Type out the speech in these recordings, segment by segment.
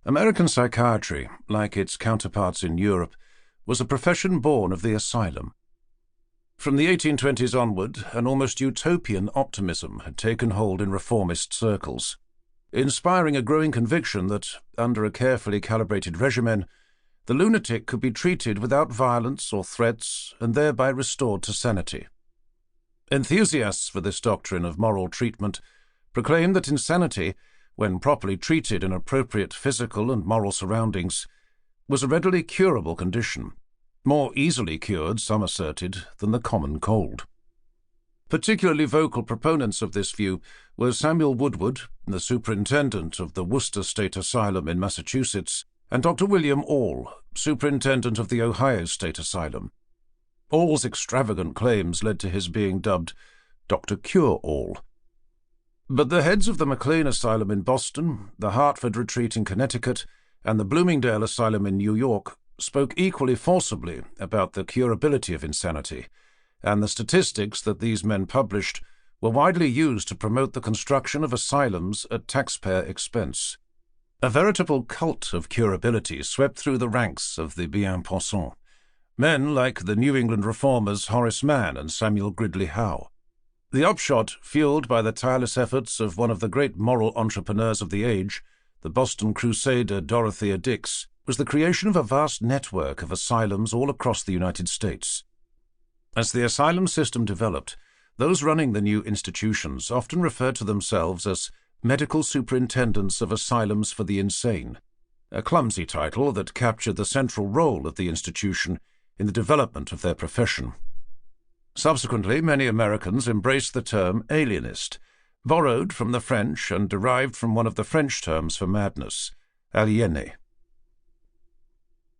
American psychiatry, like its counterparts in Europe, was a profession born of the asylum. From the 1820s onward, an almost utopian optimism had taken hold in reformist circles, inspiring a growing conviction that, under a carefully calibrated regimen, the lunatic could be treated without violence or threats and thereby restored to sanity. Enthusiasts for this doctrine of moral treatment proclaimed that insanity, when properly treated in appropriate physical and moral surroundings, was a readily curable condition, more easily cured, some asserted, than the common cold. Particularly vocal proponents of this view were Samuel Woodward, the superintendent of the Worcester State Asylum in Massachusetts, and Dr. William All, superintendent of the Ohio State Asylum. All's extravagant claims led to his being dubbed Dr. Cure-All. But the heads of the McLean Asylum in Boston, the Hartford Retreat in Connecticut, and the Bloomingdale Asylum in New York spoke equally forcibly about the curability of insanity, and the statistics that these men published were widely used to promote the construction of asylums at taxpayer expense. A veritable cult of curability swept through the ranks of the bien-pensants, men like the New England reformers Horace Mann and Samuel Gridley Howe. The upshot, fueled by the tireless efforts of one of the great moral entrepreneurs of the age, the Boston crusader Dorothea Dix, was the creation of a vast network of asylums all across the United States. As the asylum system developed, those running the new institutions often referred to themselves as medical superintendents of asylums for the insane, a clumsy title that captured the central role of the institution in the development of their profession. Subsequently, many Americans embraced the term alienist, borrowed from the French and derived from one of the French terms for madness, aliéné.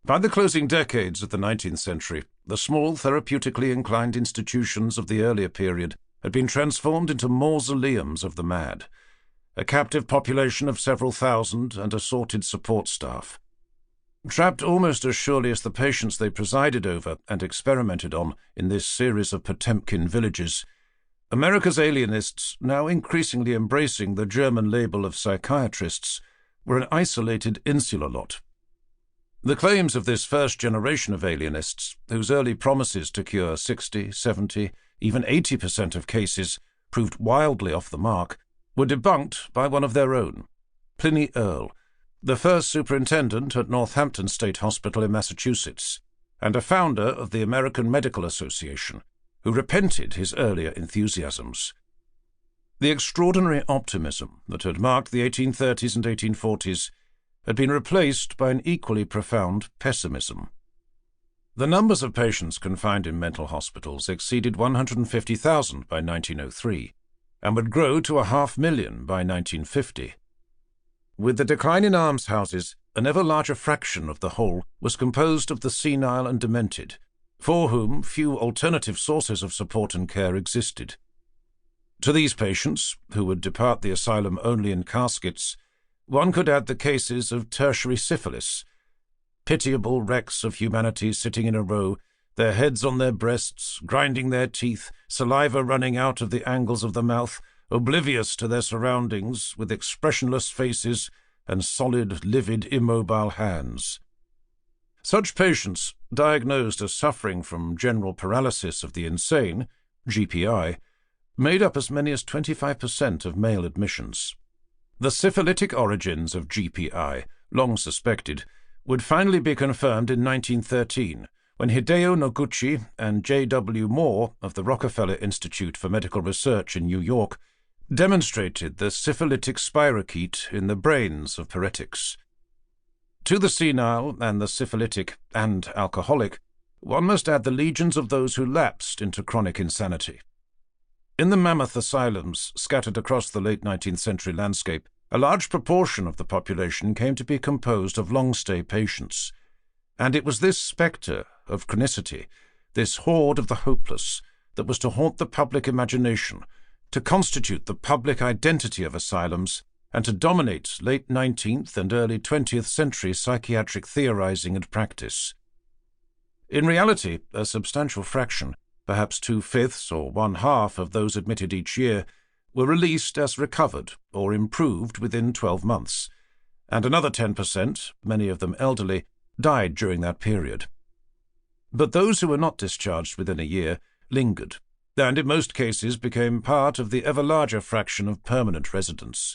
By the closing decades of the 19th century, the small, therapeutically inclined institutions of the earlier period had been transformed into mausoleums of the mad, a captive population of several thousand and assorted support staff. Trapped almost as surely as the patients they presided over and experimented on in this series of Potemkin villages, America's alienists, now increasingly embracing the German label of psychiatrists, were an isolated insular lot. The claims of this first generation of alienists, whose early promises to cure 60, 70, even 80% of cases proved wildly off the mark, were debunked by one of their own, Pliny Earle, the first superintendent at Northampton State Hospital in Massachusetts, and a founder of the American Medical Association, who repented his earlier enthusiasms. The extraordinary optimism that had marked the 1830s and 1840s had been replaced by an equally profound pessimism. The numbers of patients confined in mental hospitals exceeded 150,000 by 1903, and would grow to 500,000 by 1950. With the decline in almshouses, an ever larger fraction of the whole was composed of the senile and demented, for whom few alternative sources of support and care existed. To these patients, who would depart the asylum only in caskets, one could add the cases of tertiary syphilis, pitiable wrecks of humanity sitting in a row, their heads on their breasts, grinding their teeth, saliva running out of the angles of the mouth, oblivious to their surroundings, with expressionless faces and solid, livid, immobile hands. Such patients, diagnosed as suffering from general paralysis of the insane, GPI, made up as many as 25% of male admissions. The syphilitic origins of GPI, long suspected, would finally be confirmed in 1913, when Hideo Noguchi and J.W. Moore of the Rockefeller Institute for Medical Research in New York demonstrated the syphilitic spirochete in the brains of paretics. To the senile and the syphilitic and alcoholic, one must add the legions of those who lapsed into chronic insanity. In the mammoth asylums scattered across the late 19th century landscape, a large proportion of the population came to be composed of long-stay patients, and it was this spectre of chronicity, this horde of the hopeless, that was to haunt the public imagination, to constitute the public identity of asylums, and to dominate late 19th and early 20th century psychiatric theorizing and practice. In reality, a substantial fraction, perhaps 2/5 or 1/2 of those admitted each year, were released as recovered or improved within 12 months, and another 10%, many of them elderly, died during that period. But those who were not discharged within a year lingered, and in most cases became part of the ever larger fraction of permanent residents.